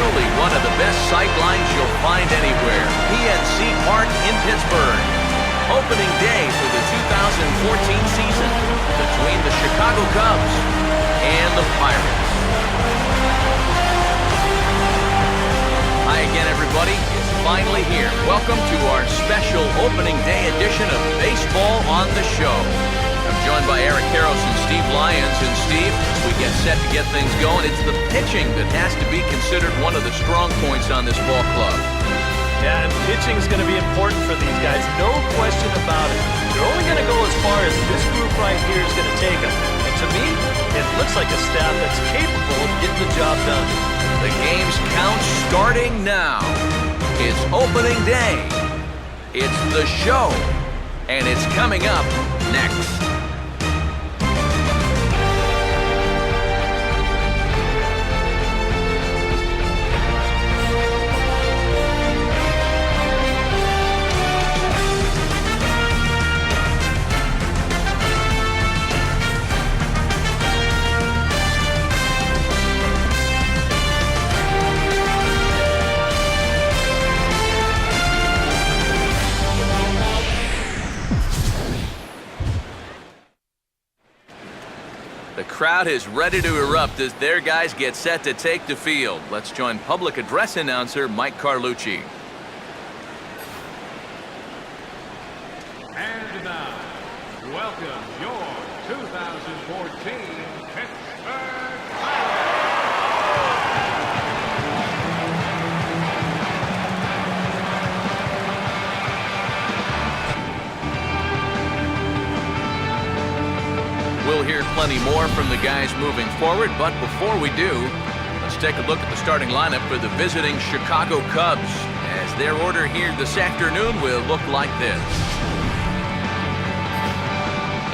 truly one of the best sight lines you'll find anywhere. PNC Park in Pittsburgh. Opening day for the 2014 season between the Chicago Cubs and the Pirates. Hi again, everybody. It's finally here. Welcome to our special opening day edition of Baseball on the Show. I'm joined by Eric Karros and Steve Lyons. And Steve, as we get set to get things going, it's the pitching that has to be considered one of the strong points on this ball club. Yeah, and pitching is going to be important for these guys, no question about it. They're only going to go as far as this group right here is going to take them. And to me, it looks like a staff that's capable of getting the job done. The game's count starting now. It's opening day. It's the show. And it's coming up next. The crowd is ready to erupt as their guys get set to take the field. Let's join public address announcer Mike Carlucci. And now, welcome your 2014 Pittsburgh Pirates. We'll hear plenty more from the guys moving forward, but before we do, let's take a look at the starting lineup for the visiting Chicago Cubs, as their order here this afternoon will look like this.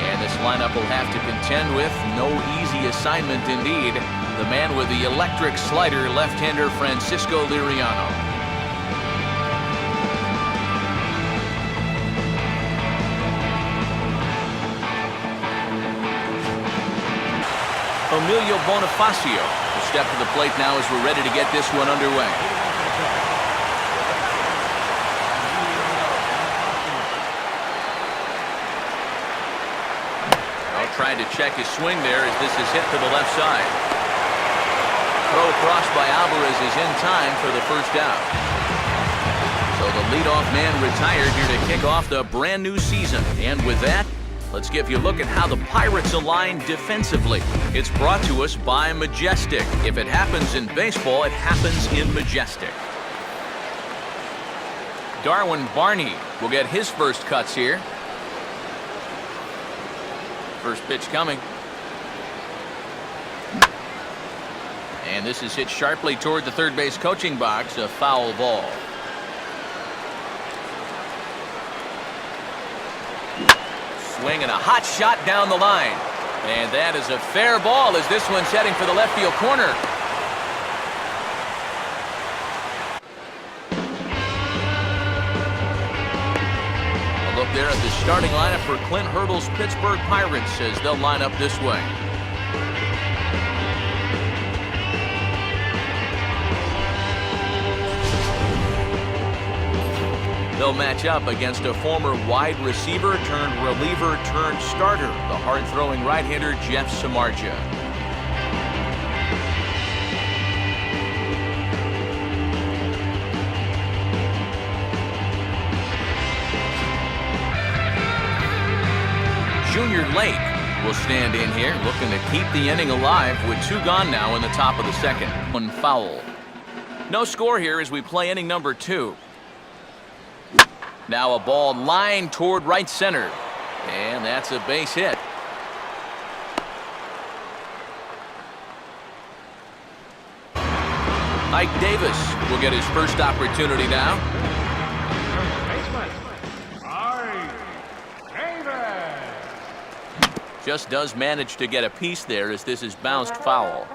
And this lineup will have to contend with no easy assignment indeed. The man with the electric slider, left-hander Francisco Liriano. Emilio Bonifacio will step to the plate now as we're ready to get this one underway. Trying to check his swing there as this is hit to the left side. Throw across by Alvarez is in time for the first out. So the leadoff man retired here to kick off the brand new season. And with that, let's give you a look at how the Pirates align defensively. It's brought to us by Majestic. If it happens in baseball, it happens in Majestic. Darwin Barney will get his first cuts here. First pitch coming. And this is hit sharply toward the third base coaching box, a foul ball. Swing and a hot shot down the line. And that is a fair ball as this one's heading for the left field corner. A look there at the starting lineup for Clint Hurdle's Pittsburgh Pirates as they'll line up this way. They'll match up against a former wide receiver turned reliever turned starter, the hard-throwing right-hander Jeff Samardzija. Junior Lake will stand in here, looking to keep the inning alive with two gone now in the top of the second. One foul. No score here as we play inning number 2. Now a ball lined toward right center. And that's a base hit. Ike Davis will get his first opportunity now. Just does manage to get a piece there as this is bounced foul.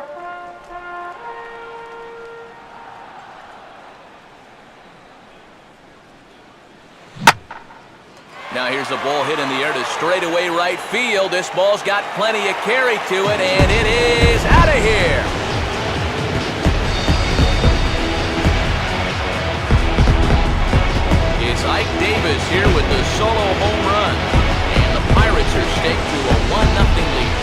Now here's a ball hit in the air to straightaway right field. This ball's got plenty of carry to it, and it is out of here. Davis here with the solo home run. And the Pirates are staked to a 1-0 lead.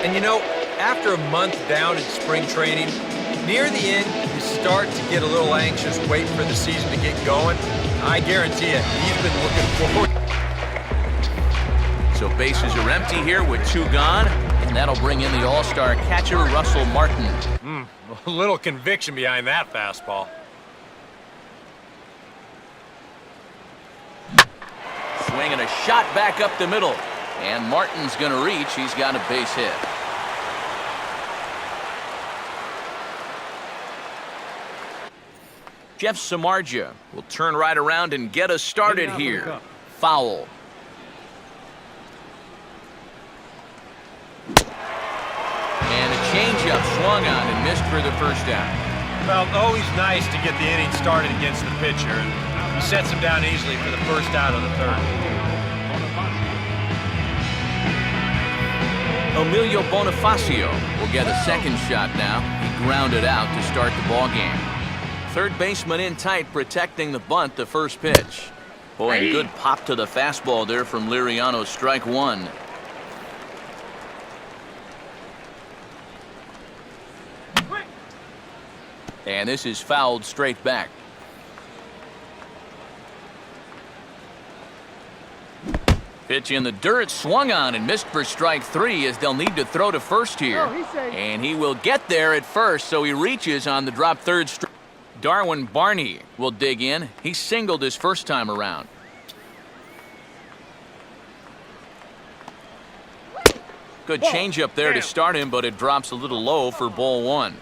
And you know, after a month down in spring training, near the end, you start to get a little anxious waiting for the season to get going. I guarantee you, he's been looking forward. So bases are empty here with 2 gone, and that'll bring in the all-star catcher, Russell Martin. A little conviction behind that fastball. Swinging a shot back up the middle. And Martin's going to reach. He's got a base hit. Jeff Samardzija will turn right around and get us started here. Foul. And a changeup swung on and missed for the first down. Well, always nice to get the inning started against the pitcher. He sets him down easily for the first out of the third. Emilio Bonifacio will get a second shot now. He grounded out to start the ball game. Third baseman in tight, protecting the bunt, the first pitch. Boy, a good pop to the fastball there from Liriano, strike 1. And this is fouled straight back. Pitch in the dirt, swung on and missed for strike 3 as they'll need to throw to first here. And he will get there at first, so he reaches on the drop third. Darwin Barney will dig in. He singled his first time around. Good changeup there to start him, but it drops a little low for ball 1.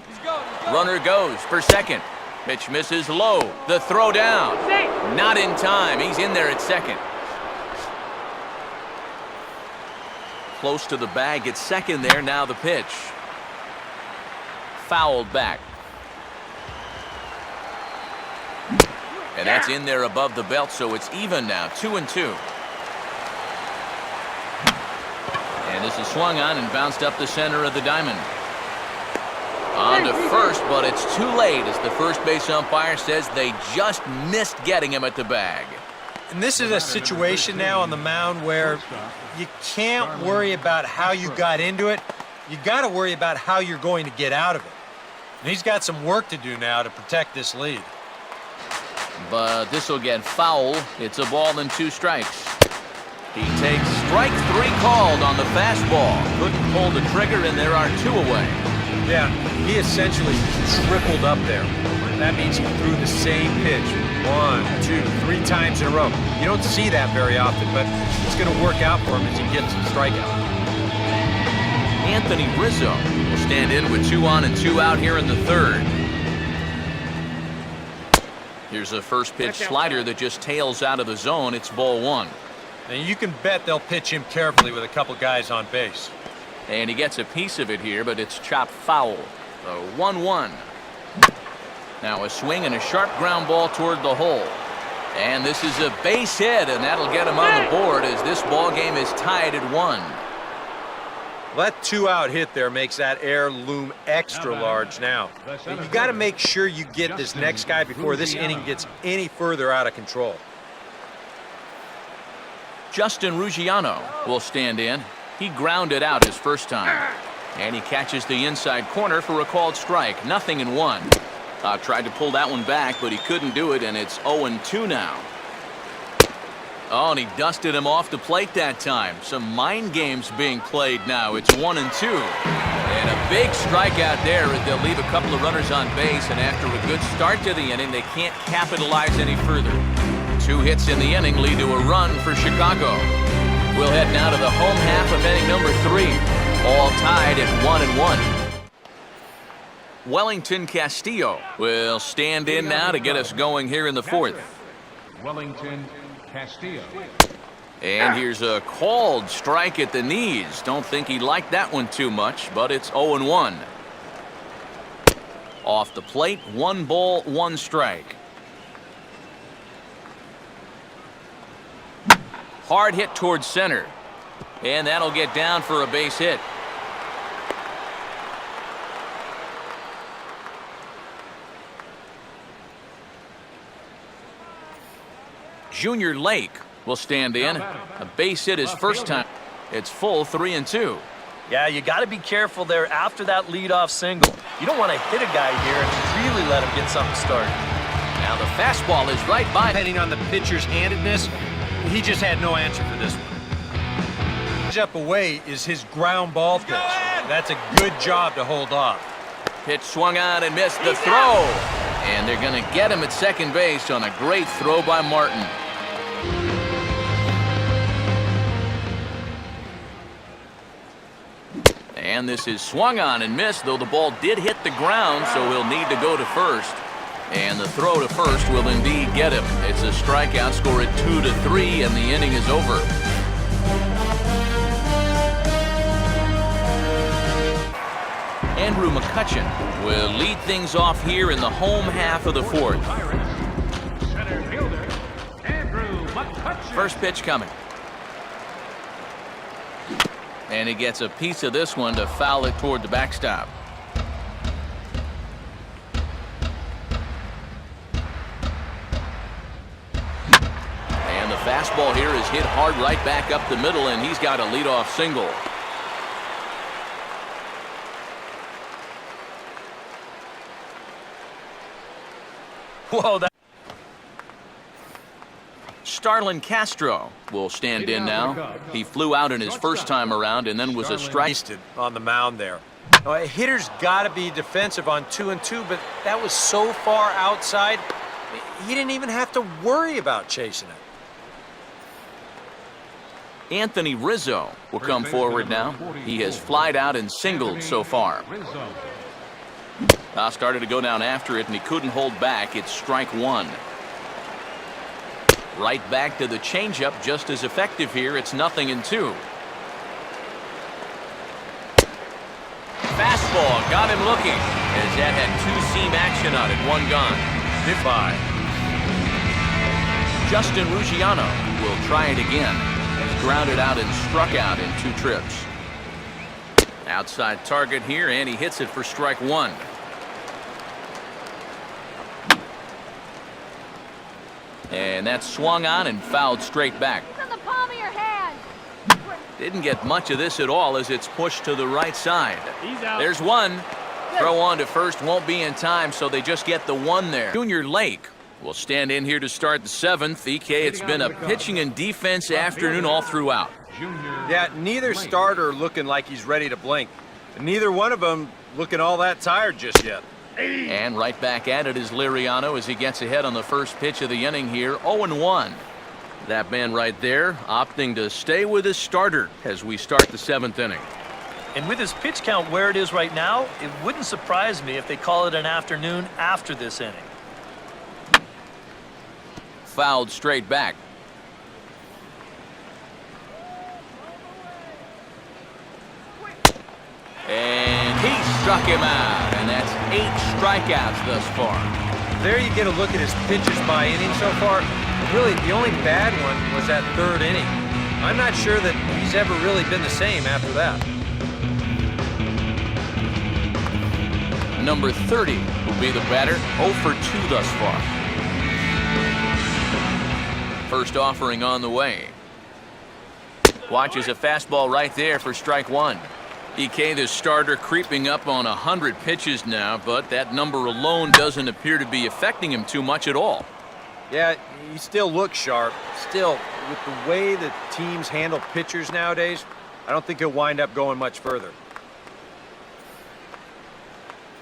Runner goes for second. Pitch misses low. The throw down. Not in time. He's in there at second. Close to the bag at second there. Now the pitch. Fouled back. And that's in there above the belt, so it's even now. 2-2. And this is swung on and bounced up the center of the diamond. On to first, but it's too late as the first base umpire says they just missed getting him at the bag. And this is a situation now on the mound where you can't worry about how you got into it. You got to worry about how you're going to get out of it. And he's got some work to do now to protect this lead. But this will get foul. It's a ball and 2 strikes. He takes strike 3 called on the fastball. Couldn't pull the trigger, and there are 2 away. Yeah, he essentially tripled up there. That means he threw the same pitch 1, 2, 3 times in a row. You don't see that very often, but it's going to work out for him as he gets the strikeout. Anthony Rizzo will stand in with 2 on and 2 out here in the third. Here's a first pitch slider that just tails out of the zone. It's ball 1. And you can bet they'll pitch him carefully with a couple guys on base. And he gets a piece of it here, but it's chopped foul. So 1-1. Now a swing and a sharp ground ball toward the hole. And this is a base hit, and that'll get him on the board as this ball game is tied at 1. That 2-out hit there makes that air loom extra large now. You got to make sure you get this next guy before this inning gets any further out of control. Justin Ruggiano will stand in. He grounded out his first time. And he catches the inside corner for a called strike. 0-1. Tried to pull that one back, but he couldn't do it, and it's 0-2 now. Oh, and he dusted him off the plate that time. Some mind games being played now. It's 1-2. And a big strikeout there as they'll leave a couple of runners on base, and after a good start to the inning, they can't capitalize any further. 2 hits in the inning lead to a run for Chicago. We'll head now to the home half of inning number 3. All tied at 1-1. Wellington Castillo will stand in now to get us going here in the 4th. Wellington Castillo. And here's a called strike at the knees. Don't think he liked that one too much, but it's 0-1. Off the plate, 1 ball, 1 strike. Hard hit towards center. And that'll get down for a base hit. Junior Lake will stand in. A base hit his first time. It's full 3-2. Yeah, you got to be careful there after that leadoff single. You don't want to hit a guy here and really let him get something started. Now the fastball is right by. Depending on the pitcher's handedness, he just had no answer for this one. Up away is his ground ball pitch. That's a good job to hold off. Pitch swung on and missed the throw. And they're going to get him at second base on a great throw by Martin. And this is swung on and missed, though the ball did hit the ground, so he'll need to go to first. And the throw to first will indeed get him. It's a strikeout, score it 2-3, and the inning is over. Andrew McCutcheon will lead things off here in the home half of the fourth. Center fielder, Andrew McCutcheon. First pitch coming. And he gets a piece of this one to foul it toward the backstop. And the fastball here is hit hard right back up the middle, and he's got a leadoff single. Whoa, that. Starlin Castro will stand in now. He flew out in his first time around and then was a strike. Wasted on the mound there. Now, a hitter's got to be defensive on 2-2, but that was so far outside, he didn't even have to worry about chasing it. Anthony Rizzo will come forward now. He has flied out and singled so far. Started to go down after it, and he couldn't hold back. It's strike 1. Right back to the changeup, just as effective here. It's 0-2. Fastball got him looking, as that had 2-seam action on it. 1 gone. Goodbye. Justin Ruggiano will try it again. He's grounded out and struck out in 2 trips. Outside target here, and he hits it for strike 1. And that's swung on and fouled straight back. It's in the palm of your hand. Didn't get much of this at all as it's pushed to the right side. He's out. There's one. Throw on to first won't be in time, so they just get the 1 there. Junior Lake will stand in here to start the 7th. EK, it's been a pitching and defense afternoon all throughout. Yeah, neither starter looking like he's ready to blink. And neither one of them looking all that tired just yet. And right back at it is Liriano as he gets ahead on the first pitch of the inning here. 0-1. That man right there opting to stay with his starter as we start the 7th inning. And with his pitch count where it is right now, it wouldn't surprise me if they call it an afternoon after this inning. Fouled straight back. And he struck him out, and that's 8 strikeouts thus far. There you get a look at his pitches by inning so far. Really, the only bad one was that 3rd inning. I'm not sure that he's ever really been the same after that. Number 30 will be the batter, 0 for 2 thus far. First offering on the way. Watches a fastball right there for strike 1. EK, the starter, creeping up on 100 pitches now, but that number alone doesn't appear to be affecting him too much at all. Yeah, he still looks sharp. Still, with the way that teams handle pitchers nowadays, I don't think he'll wind up going much further.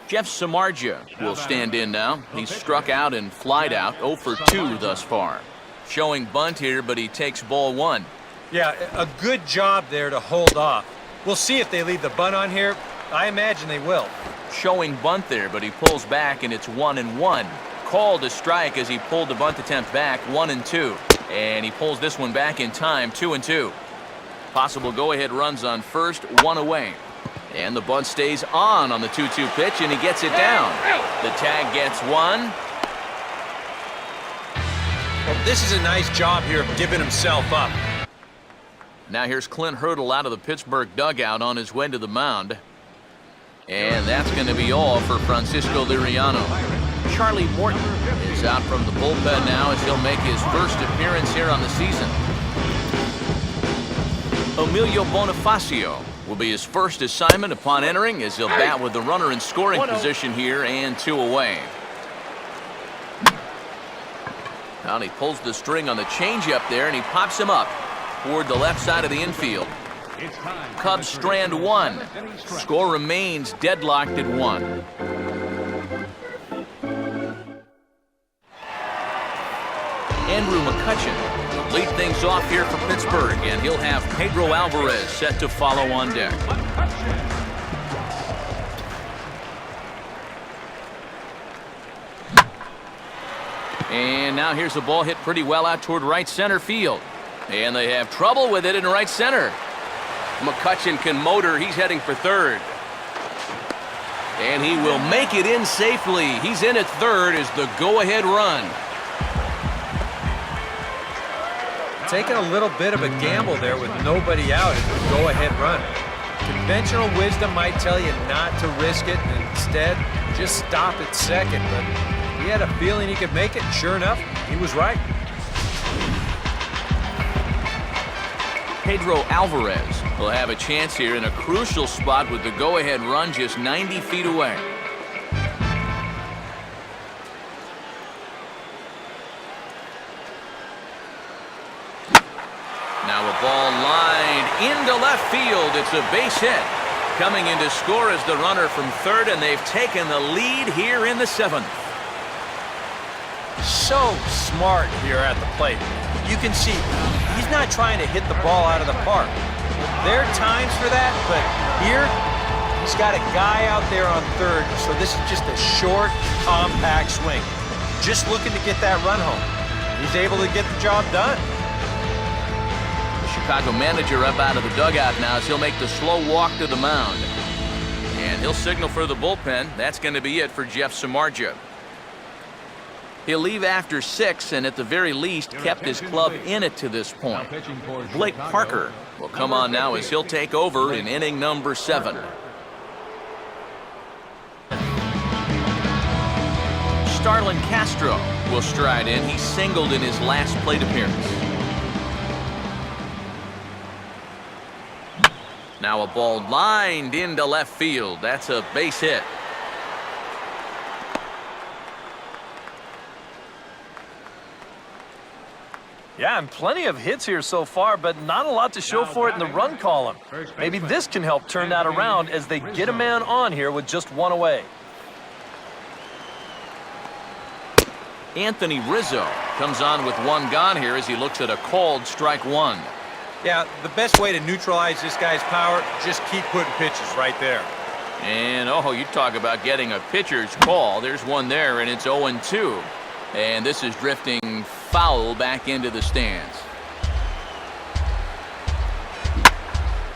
Jeff Samardzija will stand in now. He's struck out and flied out, 0 for 2 thus far. Showing bunt here, but he takes ball 1. Yeah, a good job there to hold off. We'll see if they leave the bunt on here. I imagine they will. Showing bunt there, but he pulls back, and it's 1-1. Called a strike as he pulled the bunt attempt back, 1-2. And he pulls this one back in time, 2-2. Possible go-ahead runs on first, 1 away. And the bunt stays on the 2-2 pitch, and he gets it down. The tag gets one. Well, this is a nice job here of giving himself up. Now here's Clint Hurdle out of the Pittsburgh dugout on his way to the mound. And that's going to be all for Francisco Liriano. Charlie Morton is out from the bullpen now as he'll make his first appearance here on the season. Emilio Bonifacio will be his first assignment upon entering as he'll bat with the runner in scoring position here and 2 away. Now he pulls the string on the changeup there and he pops him up toward the left side of the infield. Cubs strand 1. Score remains deadlocked at 1. Andrew McCutchen will lead things off here for Pittsburgh, and he'll have Pedro Alvarez set to follow on deck. And now here's a ball hit pretty well out toward right center field. And they have trouble with it in right center. McCutchen can motor. He's heading for third. And he will make it in safely. He's in at third as the go-ahead run. Taking a little bit of a gamble there with nobody out as the go-ahead run. Conventional wisdom might tell you not to risk it and instead just stop at second, but he had a feeling he could make it, and sure enough, he was right. Pedro Alvarez will have a chance here in a crucial spot with the go-ahead run just 90 feet away. Now a ball lined into left field. It's a base hit. Coming in to score is the runner from third, and they've taken the lead here in the 7th. So smart here at the plate. You can see he's not trying to hit the ball out of the park. There are times for that, but here he's got a guy out there on third, so this is just a short, compact swing. Just looking to get that run home. He's able to get the job done. The Chicago manager up out of the dugout now as he'll make the slow walk to the mound. And he'll signal for the bullpen. That's going to be it for Jeff Samardzija. He'll leave after 6 and at the very least kept his club in it to this point. Blake Parker will come on now as he'll take over in inning number 7. Starlin Castro will stride in. He singled in his last plate appearance. Now a ball lined into left field. That's a base hit. Yeah, and plenty of hits here so far, but not a lot to show for it in the run column. Maybe this can help turn that around as they get a man on here with just 1 away. Anthony Rizzo comes on with 1 gone here as he looks at a called strike 1. Yeah, the best way to neutralize this guy's power, just keep putting pitches right there. And, oh, you talk about getting a pitcher's call. There's one there, and it's 0-2. And this is drifting foul back into the stands.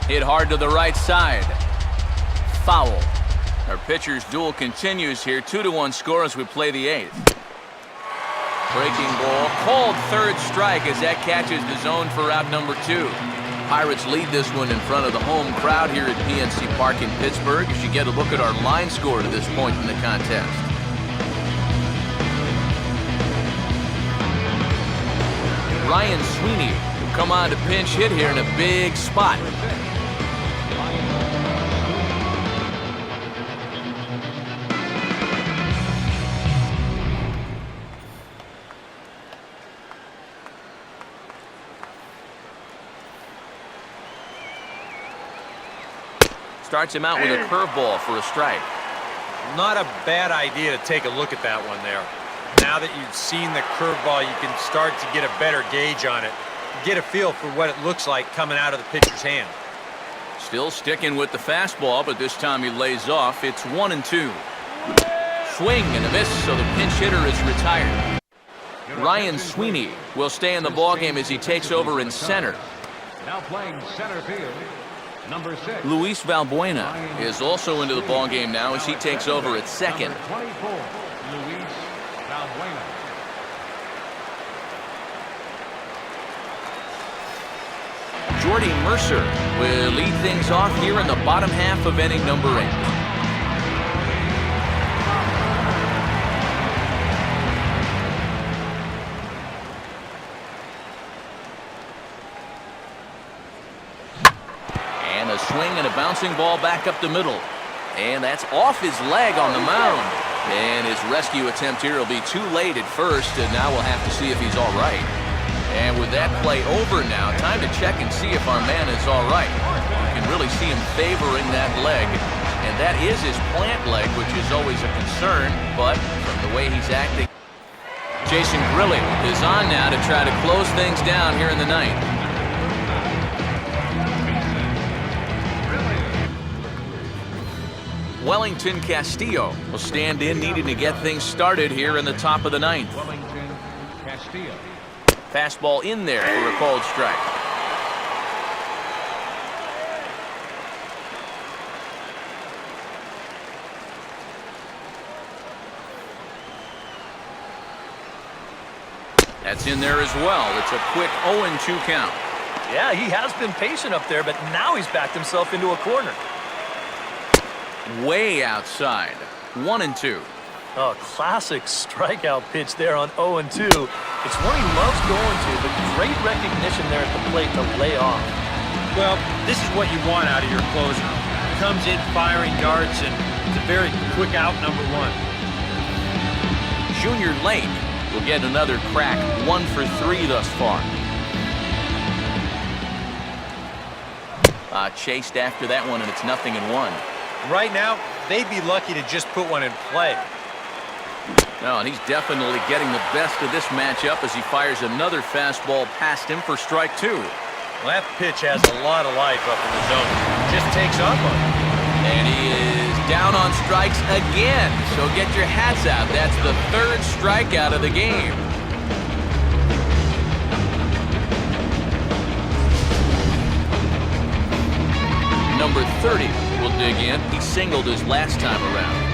Hit hard to the right side. Foul. Our pitcher's duel continues here. 2-1 score as we play the 8th. Breaking ball. Called third strike as that catches the zone for out number 2. Pirates lead this one in front of the home crowd here at PNC Park in Pittsburgh as you get a look at our line score to this point in the contest. Ryan Sweeney will come on to pinch hit here in a big spot. Starts him out with a curveball for a strike. Not a bad idea to take a look at that one there. Now that you've seen the curveball, you can start to get a better gauge on it. Get a feel for what it looks like coming out of the pitcher's hand. Still sticking with the fastball, but this time he lays off. It's 1-2. Swing and a miss, so the pinch hitter is retired. Ryan Sweeney will stay in the ballgame as he takes over in center. Now playing center field, Number 6. Luis Valbuena is also into the ballgame now as he takes over at second. Number 24. Luis Valbuena. Jordy Mercer will lead things off here in the bottom half of inning number 8. And a swing and a bouncing ball back up the middle. And that's off his leg on the mound. And his rescue attempt here will be too late at first, and now we'll have to see if he's all right. And with that play over now, time to check and see if our man is all right. You can really see him favoring that leg. And that is his plant leg, which is always a concern. But from the way he's acting, Jason Grilli is on now to try to close things down here in the ninth. Wellington Castillo will stand in, needing to get things started here in the top of the ninth. Wellington Castillo. Fastball in there for a called strike. That's in there as well. It's a quick 0-2 count. Yeah, he has been patient up there, but now he's backed himself into a corner. Way outside. 1-2. Oh, classic strikeout pitch there on 0-2. It's one he loves going to, but great recognition there at the plate to lay off. Well, this is what you want out of your closer. Comes in firing darts, and it's a very quick out, number 1. Junior Lake will get another crack. 1 for 3 thus far. Chased after that one, and it's 0-1. Right now, they'd be lucky to just put one in play. No, and he's definitely getting the best of this matchup as he fires another fastball past him for strike 2. Well, that pitch has a lot of life up in the zone. Just takes off on it. And he is down on strikes again. So get your hats out. That's the 3rd strikeout of the game. Number 30 will dig in. He singled his last time around.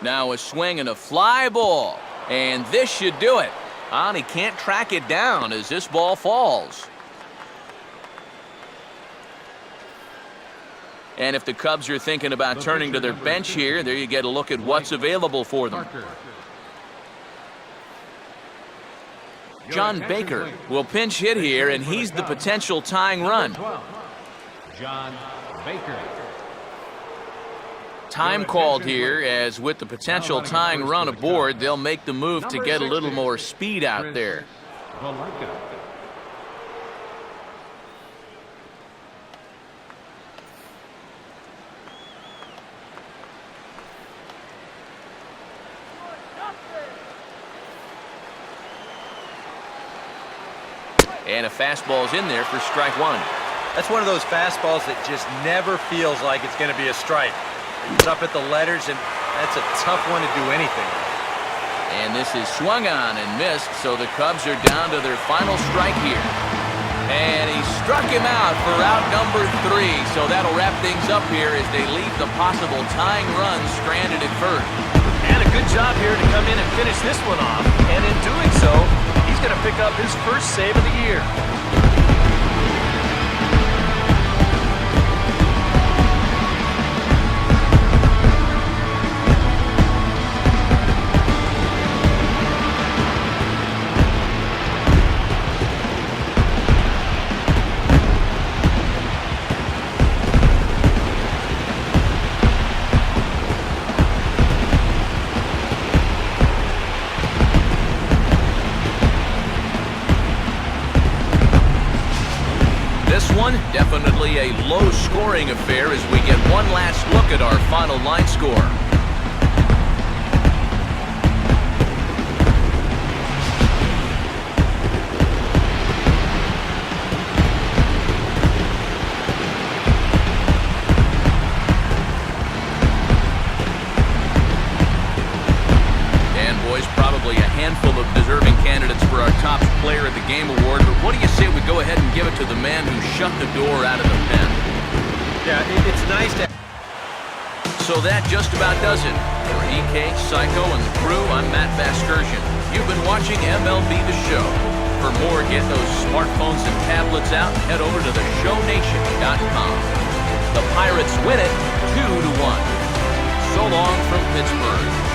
Now a swing and a fly ball. And this should do it. And he can't track it down as this ball falls. And if the Cubs are thinking about turning to their bench here, there you get a look at what's available for them. John Baker will pinch hit here, and he's the potential tying run. John Baker. Time called here, as with the potential tying run aboard, they'll make the move to get a little more speed out there. And a fastball's in there for strike 1. That's one of those fastballs that just never feels like it's going to be a strike. It's up at the letters, and that's a tough one to do anything with. And this is swung on and missed, so the Cubs are down to their final strike here. And he struck him out for out number 3, so that'll wrap things up here as they leave the possible tying run stranded at first. And a good job here to come in and finish this one off. And in doing so, he's going to pick up his first save of the year. Definitely a low-scoring affair as we get one last look at our final line score. And boys, probably a handful handful of deserving candidates for our top player of the game award, but what do you say we go ahead and give it to the man who shut the door out of the pen? Yeah, it's nice to... So that just about does it. For EK, Psycho, and the crew, I'm Matt Vasgersian. You've been watching MLB The Show. For more, get those smartphones and tablets out and head over to theshownation.com. The Pirates win it 2-1. So long from Pittsburgh.